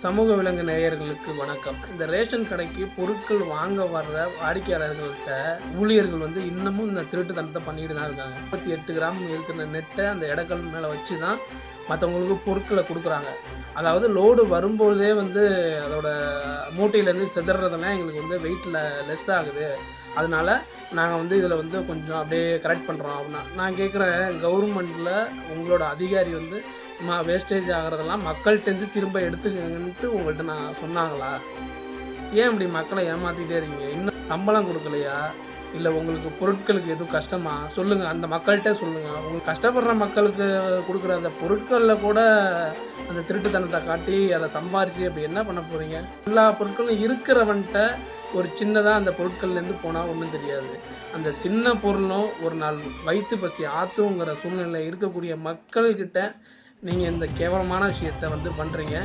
சமூக விலங்கு நேயர்களுக்கு வணக்கம். இந்த ரேஷன் கடைக்கு பொருட்கள் வாங்க வர்ற வாடிக்கையாளர்கள்ட்ட ஊழியர்கள் வந்து இன்னமும் இந்த திருட்டுத்தனத்தை பண்ணிட்டு தான் இருக்காங்க. 38 கிராம் இருக்கிற நெட்டை அந்த எடைக்கல் மேலே வச்சு தான் மற்றவங்களுக்கு பொருட்களை கொடுக்குறாங்க. அதாவது லோடு வரும்போதே வந்து அதோட மூட்டையிலேருந்து சிதறதெல்லாம் எங்களுக்கு வந்து வெயிட்டில் லெஸ் ஆகுது. அதனால நாங்கள் வந்து இதில் வந்து கொஞ்சம் அப்படியே கரெக்ட் பண்ணுறோம் அப்படின்னா நான் கேட்குறேன், கவர்மெண்ட்டில் உங்களோட அதிகாரி வந்து வேஸ்டேஜ் ஆகிறதெல்லாம் மக்கள்கிட்டேருந்து திரும்ப எடுத்துக்கங்கன்ட்டு உங்கள்கிட்ட நான் சொன்னாங்களா? ஏன் இப்படி மக்களை ஏமாற்றிட்டே இருக்கீங்க? இன்னும் சம்பளம் கொடுக்கலையா? இல்லை உங்களுக்கு பொருட்களுக்கு எதுவும் கஷ்டமா? சொல்லுங்கள், அந்த மக்கள்கிட்ட சொல்லுங்கள். உங்களுக்கு கஷ்டப்படுற மக்களுக்கு கொடுக்குற அந்த பொருட்களில் கூட அந்த திருட்டுத்தனத்தை காட்டி அதை சம்பாரித்து அப்படி என்ன பண்ண போகிறீங்க? எல்லா பொருட்களும் இருக்கிறவன்ட்ட ஒரு சின்னதாக அந்த பொருட்கள்லேருந்து போனால் ஒன்றும் தெரியாது. அந்த சின்ன பொருளும் ஒரு நாள் வயிற்று பசி ஆற்றுங்கிற சூழ்நிலை இருக்கக்கூடிய மக்கள்கிட்ட நீங்கள் இந்த கேவலமான விஷயத்தை வந்து பண்ணுறீங்க.